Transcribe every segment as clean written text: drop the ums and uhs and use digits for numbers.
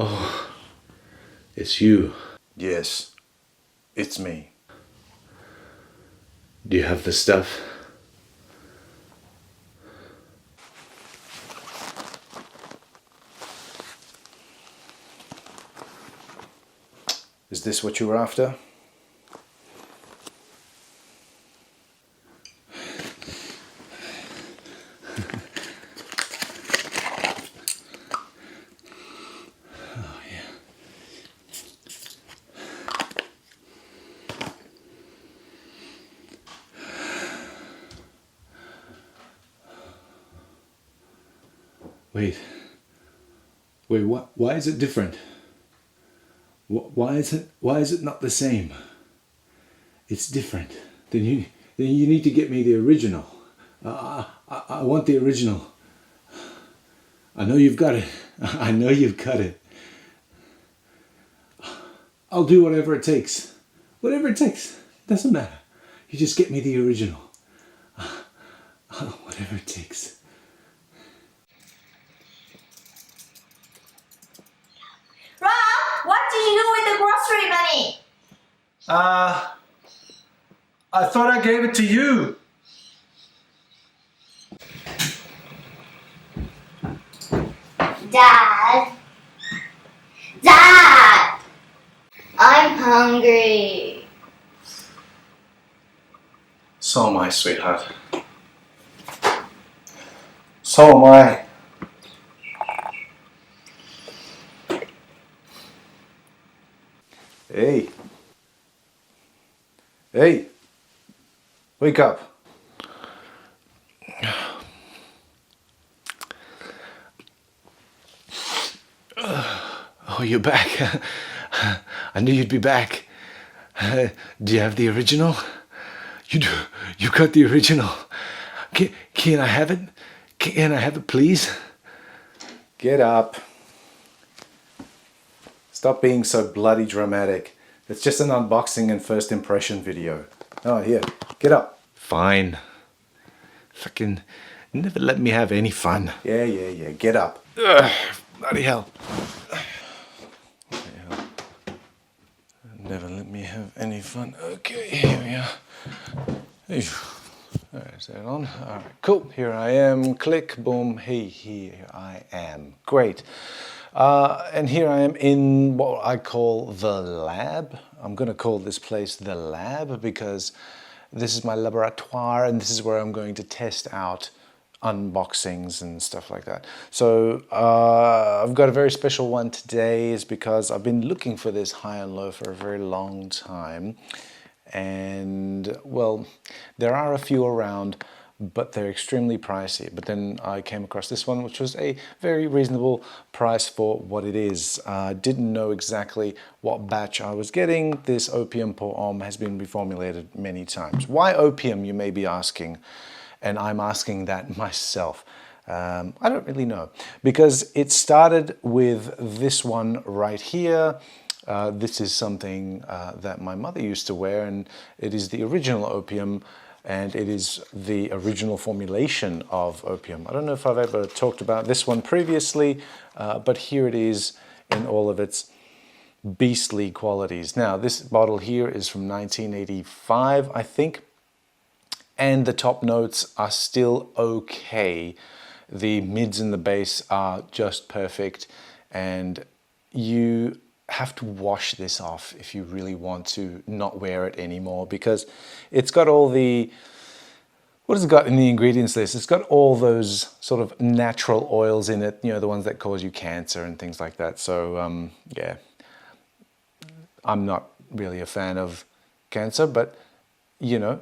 Oh, it's you. Yes, it's me. Do you have the stuff? Is this what you were after? Wait, why is it different? Why is it not the same? It's different. Then you need to get me the original. I want the original. I know you've got it. I know you've got it. I'll do whatever it takes. Whatever it takes. Doesn't matter. You just get me the original. Whatever it takes. What did you do with the grocery money? I thought I gave it to you. Dad! Dad! I'm hungry. So am I, sweetheart. So am I. Hey. Hey. Wake up. Oh, you're back. I knew you'd be back. Do you have the original? You do. You got the original. Can I have it? Can I have it, please? Get up. Stop being so bloody dramatic. It's just an unboxing and first impression video. Oh, here. Get up. Fine. Fucking never let me have any fun. Yeah. Get up. Ugh, bloody hell. Never let me have any fun. Okay, here we are. Alright, is that on? Alright, cool. Here I am. Click, boom. Hey, here I am. Great. And here I am in what I call the lab. I'm going to call this place the lab because this is my laboratoire and this is where I'm going to test out unboxings and stuff like that. So I've got a very special one today is because I've been looking for this high and low for a very long time. And well, there are a few around, but they're extremely pricey. But then I came across this one, which was a very reasonable price for what it is. I didn't know exactly what batch I was getting. This Opium pour homme has been reformulated many times. Why opium, you may be asking? And I'm asking that myself. I don't really know. Because it started with this one right here. This is something that my mother used to wear, and it is the original opium, and it is the original formulation of opium. I don't know if I've ever talked about this one previously, but here it is in all of its beastly qualities. Now, this bottle here is from 1985, I think, and the top notes are still okay. The mids and the bass are just perfect, and you have to wash this off if you really want to not wear it anymore, because it's got all the, what has it got in the ingredients list? It's got all those sort of natural oils in it, you know, the ones that cause you cancer and things like that. So yeah, I'm not really a fan of cancer, but you know,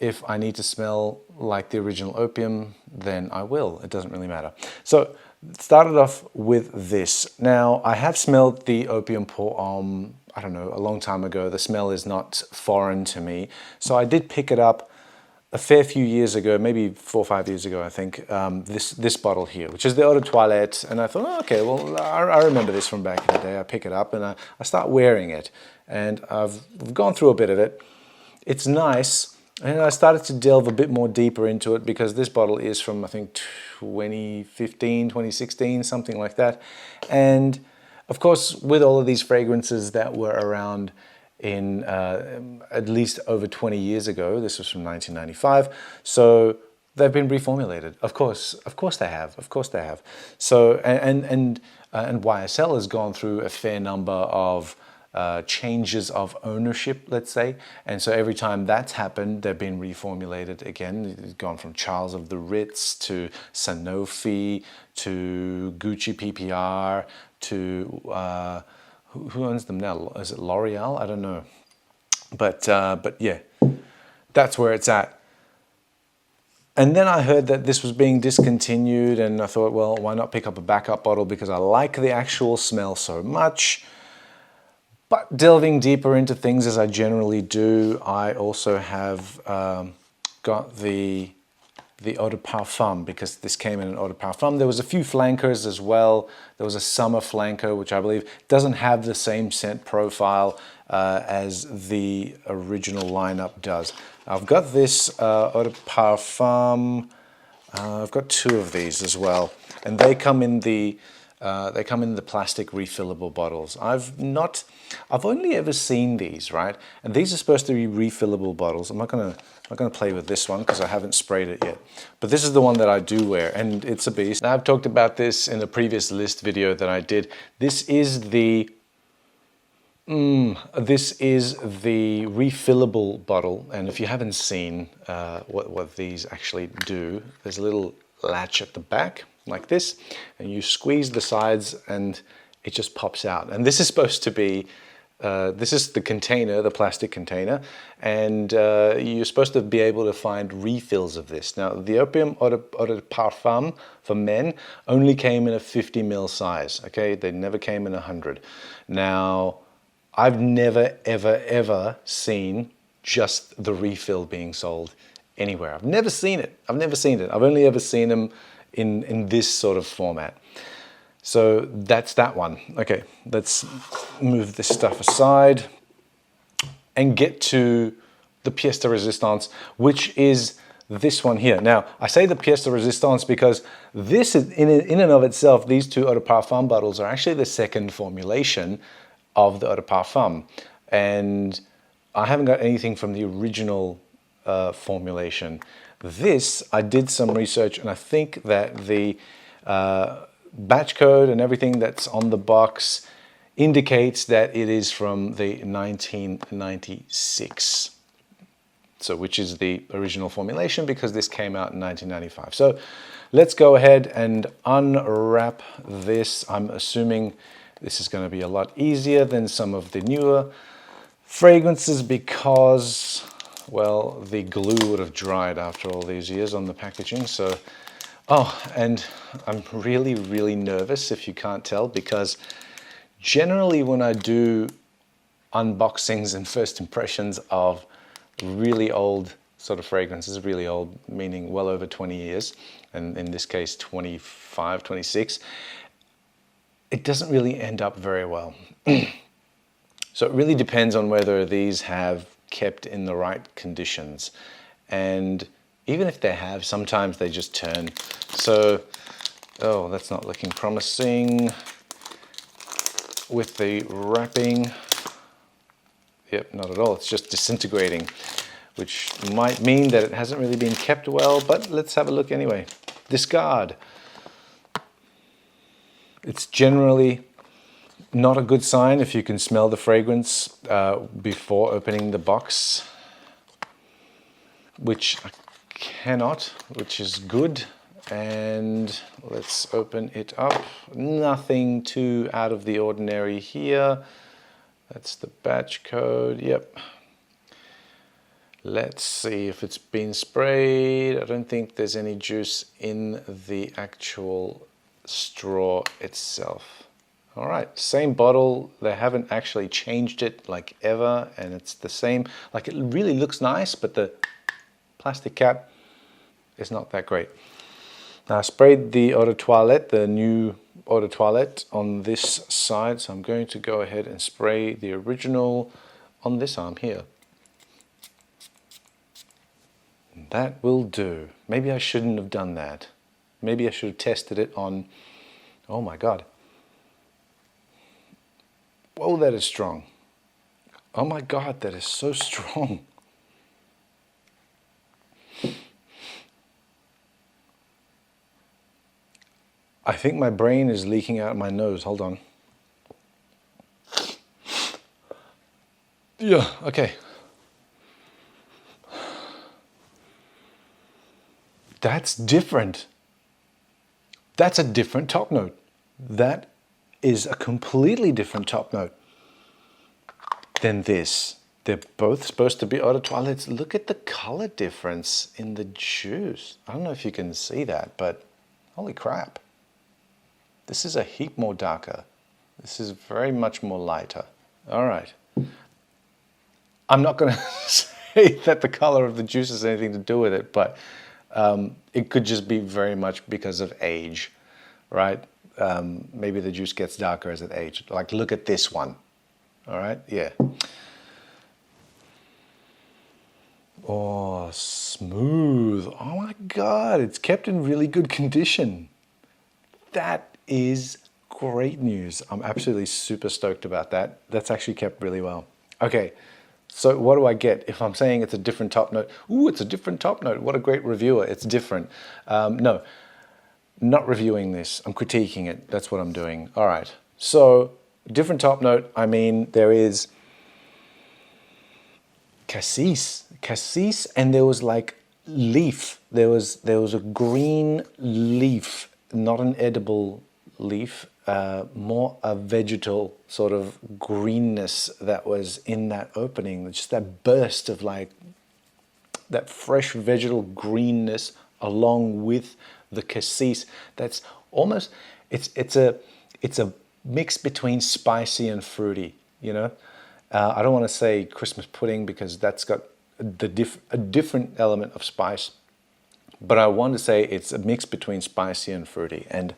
if I need to smell like the original opium, then I will. It doesn't really matter. So started off with this. Now, I have smelled the Opium pour homme, I don't know, a long time ago. The smell is not foreign to me. So I did pick it up a fair few years ago, maybe 4 or 5 years ago, I think, this bottle here, which is the Eau de Toilette. And I thought, oh, okay, well, I remember this from back in the day. I pick it up and I start wearing it. And I've gone through a bit of it. It's nice. And I started to delve a bit more deeper into it because this bottle is from, I think, 2015, 2016, something like that. And Of course, with all of these fragrances that were around in at least over 20 years ago, this was from 1995, so they've been reformulated. Of course they have. Of course they have. So and YSL has gone through a fair number of changes of ownership, let's say, and so every time that's happened, they've been reformulated again. It's gone from Charles of the Ritz to Sanofi to Gucci PPR to who owns them now? Is it L'Oreal? I don't know, but yeah, that's where it's at. And then I heard that this was being discontinued, and I thought, well, why not pick up a backup bottle, because I like the actual smell so much. But delving deeper into things, as I generally do, I also have got the eau de parfum, because this came in an eau de parfum. There was a few flankers as well. There was a summer flanker, which I believe doesn't have the same scent profile as the original lineup does. I've got this eau de parfum. I've got two of these as well, and they come in the plastic refillable bottles. I've only ever seen these, right? And these are supposed to be refillable bottles. I'm not gonna play with this one because I haven't sprayed it yet. But this is the one that I do wear, and it's a beast. Now, I've talked about this in a previous list video that I did. This is the refillable bottle, and if you haven't seen what these actually do, there's a little latch at the back like this, and you squeeze the sides and it just pops out. And this is supposed to be this is the container, the plastic container, and you're supposed to be able to find refills of this. Now, the Opium Eau de Parfum for men only came in a 50 ml size, okay? They never came in 100. Now, I've never, ever seen just the refill being sold anywhere. I've never seen it. I've only ever seen them in this sort of format. So that's that one. Okay, let's move this stuff aside and get to the pièce de résistance, which is this one here. Now, I say the pièce de résistance because this is, in and of itself, these two eau de parfum bottles are actually the second formulation of the eau de parfum. And I haven't got anything from the original formulation. This, I did some research, and I think that the batch code and everything that's on the box indicates that it is from the 1996. So, which is the original formulation, because this came out in 1995. So let's go ahead and unwrap this. I'm assuming this is going to be a lot easier than some of the newer fragrances because, well, the glue would have dried after all these years on the packaging. So, oh, and I'm really, really nervous, if you can't tell, because generally when I do unboxings and first impressions of really old sort of fragrances, really old meaning well over 20 years, and in this case 25, 26, it doesn't really end up very well. So it really depends on whether these have kept in the right conditions. And even if they have, sometimes they just turn. So, oh, that's not looking promising. With the wrapping, yep, not at all. It's just disintegrating, which might mean that it hasn't really been kept well, but let's have a look anyway. Discard. It's generally not a good sign if you can smell the fragrance before opening the box, which I cannot, which is good. And let's open it up. Nothing too out of the ordinary here. That's the batch code, yep. Let's see if it's been sprayed. I don't think there's any juice in the actual straw itself. All right, same bottle. They haven't actually changed it like ever, and it's the same. Like, it really looks nice, but the plastic cap is not that great. Now, I sprayed the eau de toilette, the new eau de toilette, on this side, so I'm going to go ahead and spray the original on this arm here. That will do. Maybe I shouldn't have done that. Maybe I should have tested it on, oh my God. Whoa, that is strong. Oh my God, that is so strong. I think my brain is leaking out my nose. Hold on. Yeah, okay. That's different. That's a different top note. That is a completely different top note than this. They're both supposed to be eau de toilettes. Look at the color difference in the juice. I don't know if you can see that, but holy crap. This is a heap more darker. This is very much more lighter. All right. I'm not going to say that the color of the juice has anything to do with it, but it could just be very much because of age, right? Maybe the juice gets darker as it ages. Like, look at this one. All right, yeah. Oh, smooth. Oh my God, it's kept in really good condition. That is great news. I'm absolutely super stoked about that. That's actually kept really well. Okay, so what do I get if I'm saying it's a different top note? Ooh, it's a different top note. What a great reviewer. It's different. No, not reviewing this. I'm critiquing it. That's what I'm doing. All right, so different top note. I mean, there is cassis, and there was like leaf. There was a green leaf, not an edible leaf, more a vegetal sort of greenness that was in that opening. Just that burst of like that fresh vegetal greenness along with the cassis. That's almost it's a mix between spicy and fruity. You know, I don't want to say Christmas pudding because that's got a different element of spice, but I want to say it's a mix between spicy and fruity, and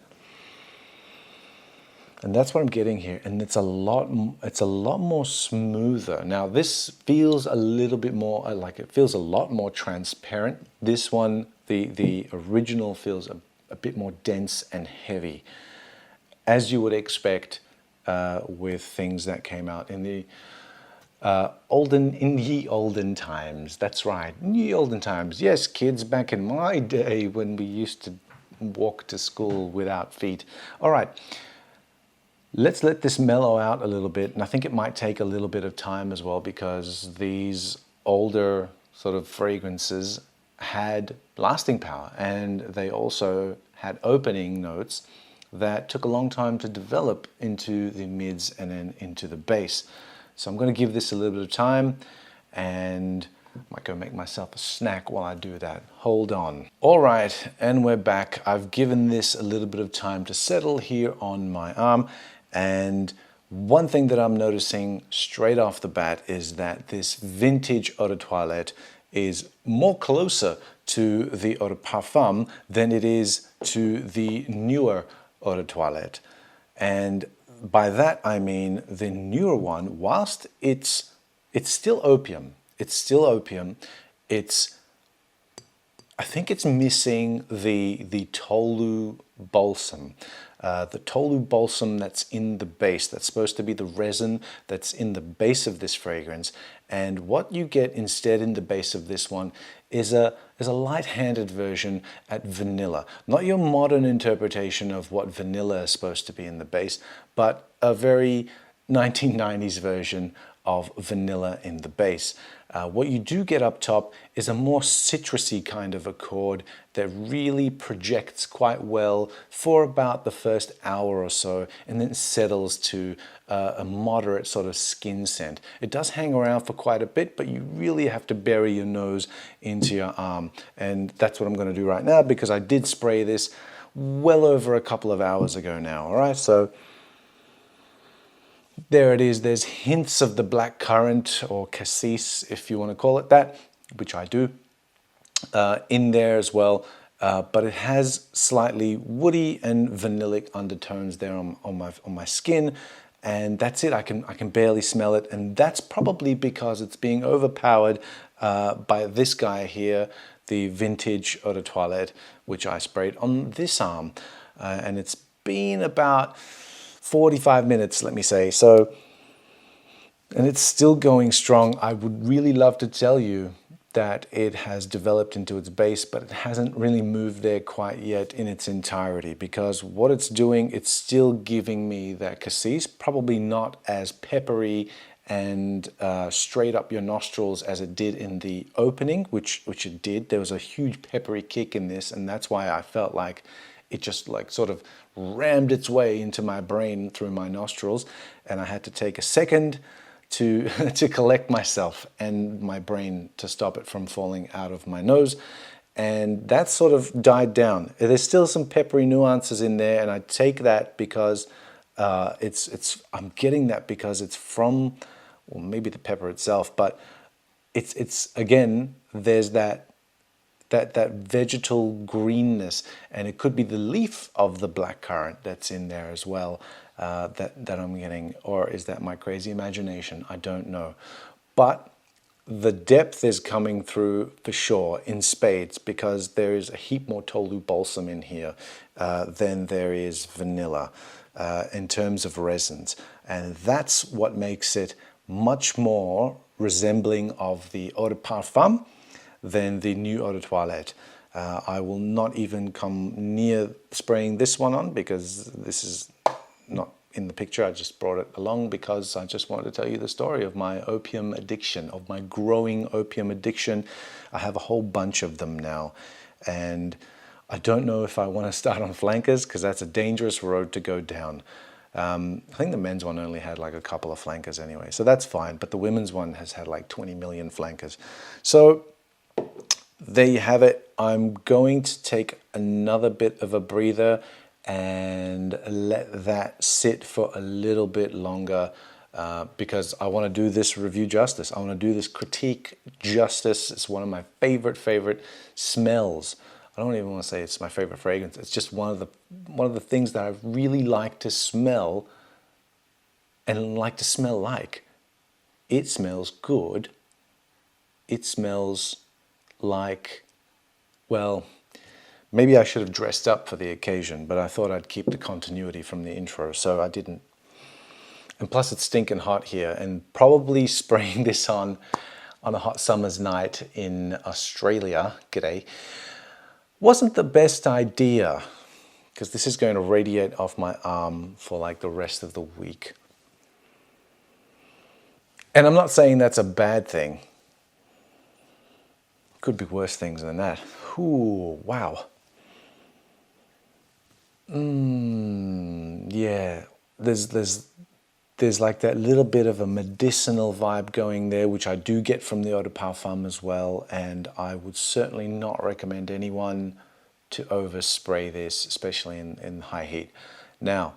that's what I'm getting here. And it's a lot more smoother. Now this feels a little bit more like it feels a lot more transparent. This one, the original, feels a bit more dense and heavy, as you would expect with things that came out in the ye olden times. That's right, in ye olden times. Yes, kids, back in my day when we used to walk to school without feet. All right, let's let this mellow out a little bit, and I think it might take a little bit of time as well, because these older sort of fragrances had lasting power, and they also had opening notes that took a long time to develop into the mids and then into the base. So I'm going to give this a little bit of time, and I might go make myself a snack while I do that. Hold on. All right, and we're back. I've given this a little bit of time to settle here on my arm, and one thing that I'm noticing straight off the bat is that this vintage eau de toilette is more closer to the eau de parfum than it is to the newer eau de toilette. And by that I mean the newer one, whilst it's still opium, I think it's missing the tolu balsam. The tolu balsam that's in the base, that's supposed to be the resin that's in the base of this fragrance. And what you get instead in the base of this one is a light-handed version at vanilla. Not your modern interpretation of what vanilla is supposed to be in the base, but a very 1990s version of vanilla in the base. What you do get up top is a more citrusy kind of accord that really projects quite well for about the first hour or so, and then settles to a moderate sort of skin scent. It does hang around for quite a bit, but you really have to bury your nose into your arm. And that's what I'm going to do right now, because I did spray this well over a couple of hours ago now. All right, so there it is. There's hints of the black currant, or cassis if you want to call it that, which I do, in there as well. But it has slightly woody and vanillic undertones there on my skin, and that's it. I can barely smell it, and that's probably because it's being overpowered by this guy here, the vintage eau de toilette, which I sprayed on this arm, and it's been about 45 minutes, let me say. So And it's still going strong. I would really love to tell you that it has developed into its base, but it hasn't really moved there quite yet in its entirety, because what it's doing, it's still giving me that cassis, probably not as peppery and straight up your nostrils as it did in the opening, which it did. There was a huge peppery kick in this, and that's why I felt like it just like sort of rammed its way into my brain through my nostrils, and I had to take a second to to collect myself and my brain to stop it from falling out of my nose. And that sort of died down. There's still some peppery nuances in there, and I take that because I'm getting that because it's from, well, maybe the pepper itself, but it's again, there's that vegetal greenness, and it could be the leaf of the blackcurrant that's in there as well, that I'm getting. Or is that my crazy imagination? I don't know. But the depth is coming through for sure in spades, because there is a heap more tolu balsam in here than there is vanilla in terms of resins. And that's what makes it much more resembling of the eau de parfum than the new eau de toilette. I will not even come near spraying this one on, because this is not in the picture. I just brought it along because I just wanted to tell you the story of my opium addiction, of my growing opium addiction. I have a whole bunch of them now, and I don't know if I want to start on flankers, because that's a dangerous road to go down. I think the men's one only had like a couple of flankers anyway, so that's fine, but the women's one has had like 20 million flankers. So there you have it. I'm going to take another bit of a breather and let that sit for a little bit longer, because I want to do this review justice. I want to do this critique justice. It's one of my favorite smells. I don't even want to say it's my favorite fragrance. It's just one of the things that I really like to smell and like to smell like. It smells good. It smells like, well, maybe I should have dressed up for the occasion, but I thought I'd keep the continuity from the intro, so I didn't. And plus it's stinking hot here, and probably spraying this on a hot summer's night in Australia, g'day, wasn't the best idea, because this is going to radiate off my arm for like the rest of the week. And I'm not saying that's a bad thing. Could be worse things than that. Ooh, wow. Yeah, there's like that little bit of a medicinal vibe going there, which I do get from the eau de parfum as well, and I would certainly not recommend anyone to overspray this, especially in high heat. Now,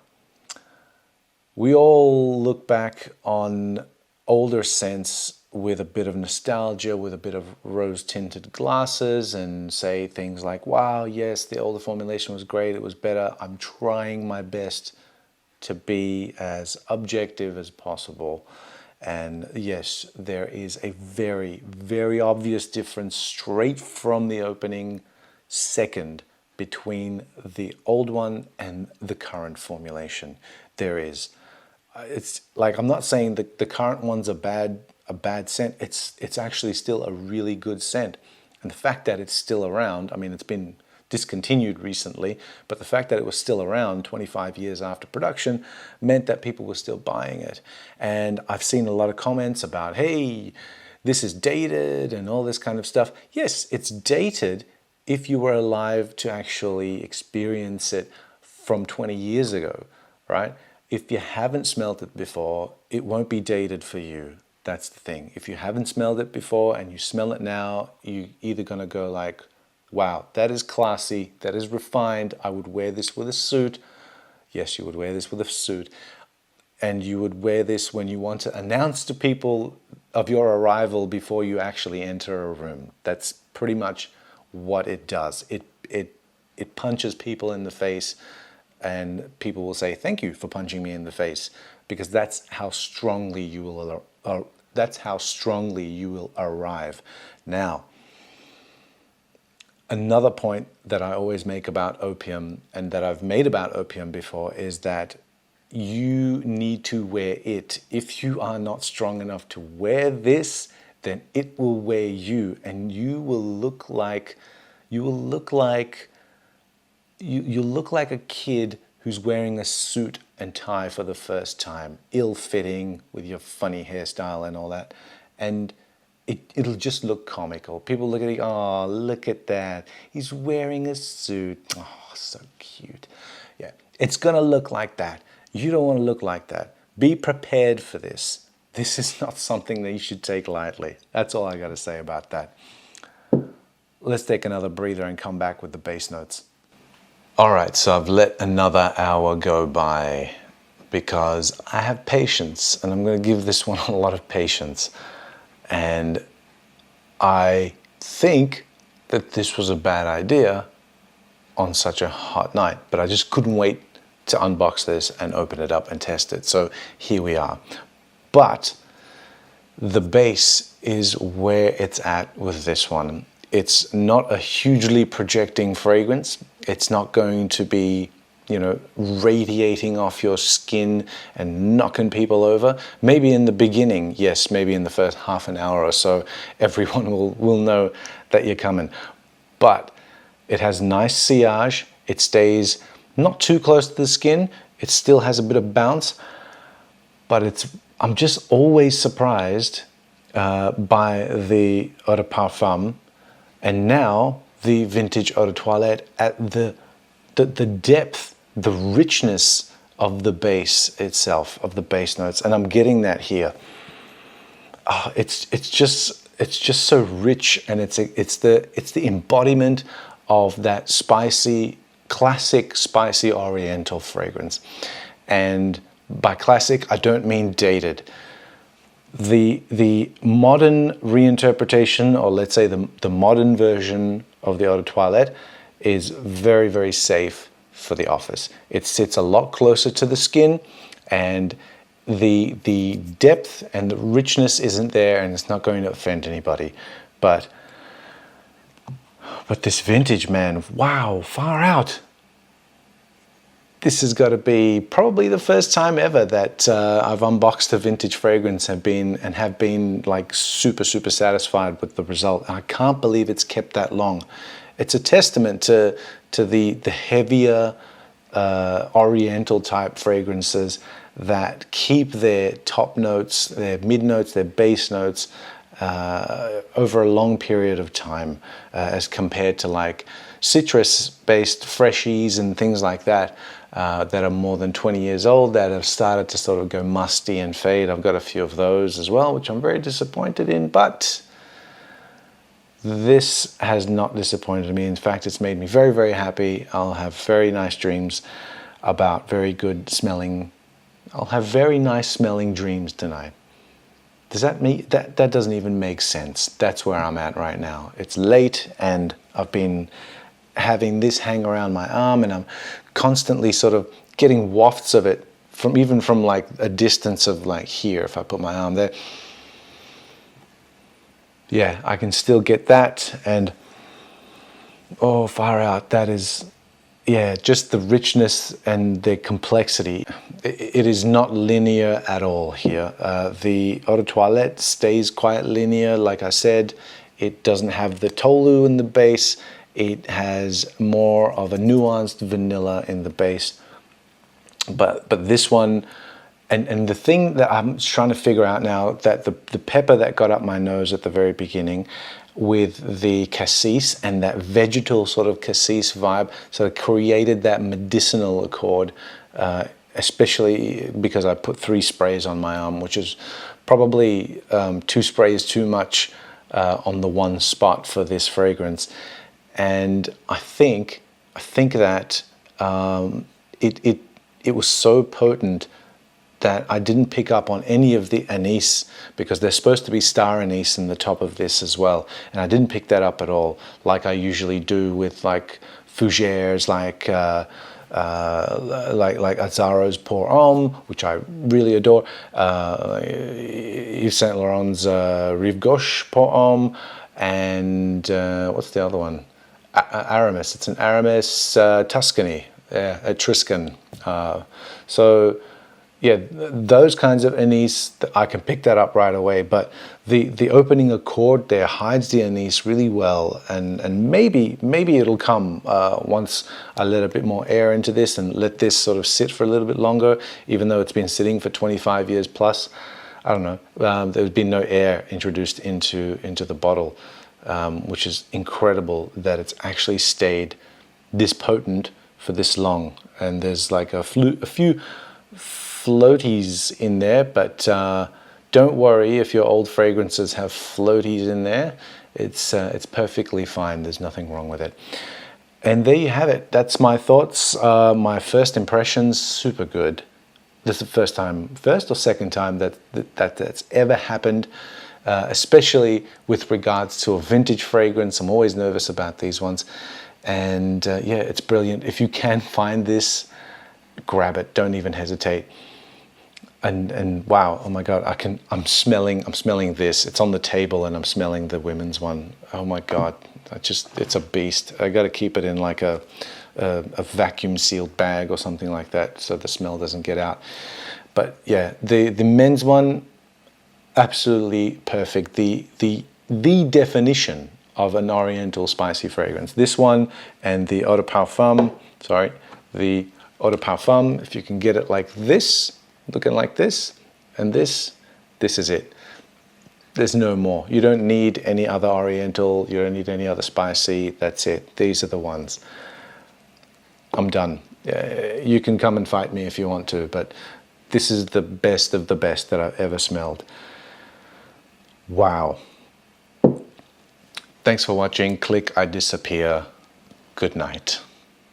we all look back on older scents with a bit of nostalgia, with a bit of rose-tinted glasses, and say things like, wow, yes, the older formulation was great, it was better. I'm trying my best to be as objective as possible. And yes, there is a very obvious difference straight from the opening second between the old one and the current formulation. There is. It's like, I'm not saying that the current one's a bad scent. It's actually still a really good scent. And the fact that it's still around, I mean, it's been discontinued recently, but the fact that it was still around 25 years after production meant that people were still buying it. And I've seen a lot of comments about, hey, this is dated and all this kind of stuff. Yes, it's dated if you were alive to actually experience it from 20 years ago, right? If you haven't smelled it before, it won't be dated for you. That's the thing. If you haven't smelled it before and you smell it now, you're either gonna go like, wow, that is classy, that is refined, I would wear this with a suit. Yes, you would wear this with a suit. And you would wear this when you want to announce to people of your arrival before you actually enter a room. That's pretty much what it does. It punches people in the face, and people will say, thank you for punching me in the face, because that's how strongly you will arrive. Now, another point that I always make about opium, and that I've made about opium before, is that you need to wear it. If you are not strong enough to wear this, then it will wear you, and you will look like a kid who's wearing a suit and tie for the first time, ill-fitting with your funny hairstyle and all that, and it'll just look comical. People look at it, oh, look at that, he's wearing a suit, oh, so cute. Yeah, it's gonna look like that. You don't want to look like that. Be prepared for this. This is not something that you should take lightly. That's all I got to say about that. Let's take another breather and come back with the bass notes. All right, so I've let another hour go by because I have patience, and I'm going to give this one a lot of patience. And I think that this was a bad idea on such a hot night, but I just couldn't wait to unbox this and open it up and test it. So here we are. But the base is where it's at with this one. It's not a hugely projecting fragrance. It's not going to be, you know, radiating off your skin and knocking people over. Maybe in the beginning, yes, maybe in the first half an hour or so, everyone will know that you're coming. But it has nice sillage. It stays not too close to the skin. It still has a bit of bounce, but I'm just always surprised by the eau de parfum, and now the vintage eau de toilette at the depth, the richness of the base itself, of the base notes, and I'm getting that here. Oh, it's just so rich, and it's the embodiment of that spicy, classic spicy oriental fragrance. And by classic, I don't mean dated. The modern reinterpretation, or let's say the modern version of the eau de toilette, is very, very safe for the office. It sits a lot closer to the skin, and the depth and the richness isn't there, and it's not going to offend anybody. But this vintage, man, wow, far out. This has got to be probably the first time ever that I've unboxed a vintage fragrance and have been like super satisfied with the result. And I can't believe it's kept that long. It's a testament to the heavier oriental type fragrances that keep their top notes, their mid notes, their base notes over a long period of time, as compared to like citrus-based freshies and things like that that are more than 20 years old, that have started to sort of go musty and fade. I've got a few of those as well, which I'm very disappointed in, but this has not disappointed me. In fact, it's made me very, very happy. I'll have very nice dreams about very good smelling. I'll have very nice smelling dreams tonight. Does that mean that doesn't even make sense? That's where I'm at right now. It's late, and I've been having this hang around my arm, and I'm constantly sort of getting wafts of it from like a distance of like here. If I put my arm there, yeah, I can still get that. And oh, far out. That is, yeah, just the richness and the complexity. It is not linear at all here. The eau de toilette stays quite linear. Like I said, it doesn't have the tolu in the base. It has more of a nuanced vanilla in the base. But this one, and the thing that I'm trying to figure out now, that the pepper that got up my nose at the very beginning with the cassis and that vegetal sort of cassis vibe sort of created that medicinal accord, especially because I put 3 sprays on my arm, which is probably 2 sprays too much on the one spot for this fragrance. And I think that it was so potent that I didn't pick up on any of the anise, because there's supposed to be star anise in the top of this as well, and I didn't pick that up at all, like I usually do with like fougères, like Azzaro's Pour Homme, which I really adore, Yves Saint Laurent's Rive Gauche Pour Homme, and what's the other one? Aramis. It's an Aramis Tuscany, Etruscan. So yeah, those kinds of anise, I can pick that up right away. But the opening accord there hides the anise really well, and maybe it'll come once I let a bit more air into this and let this sort of sit for a little bit longer, even though it's been sitting for 25 years plus. I don't know. There's been no air introduced into the bottle, which is incredible that it's actually stayed this potent for this long. And there's like a few floaties in there, but don't worry if your old fragrances have floaties in there. It's perfectly fine. There's nothing wrong with it. And there you have it. That's my thoughts. My first impressions, super good. This is the first or second time that's ever happened, especially with regards to a vintage fragrance. I'm always nervous about these ones. And yeah, it's brilliant. If you can find this, grab it. Don't even hesitate. And wow, oh my God, I'm smelling this. It's on the table and I'm smelling the women's one. Oh my God, it's a beast. I got to keep it in like a vacuum sealed bag or something like that so the smell doesn't get out. But yeah, the men's one, absolutely perfect. The definition of an oriental spicy fragrance. This one and the eau de parfum, the eau de parfum, if you can get it like this, looking like this, and this is it. There's no more. You don't need any other oriental, you don't need any other spicy, that's it. These are the ones. I'm done. You can come and fight me if you want to, but this is the best of the best that I've ever smelled. Wow. Thanks for watching. Click, I disappear. Good night.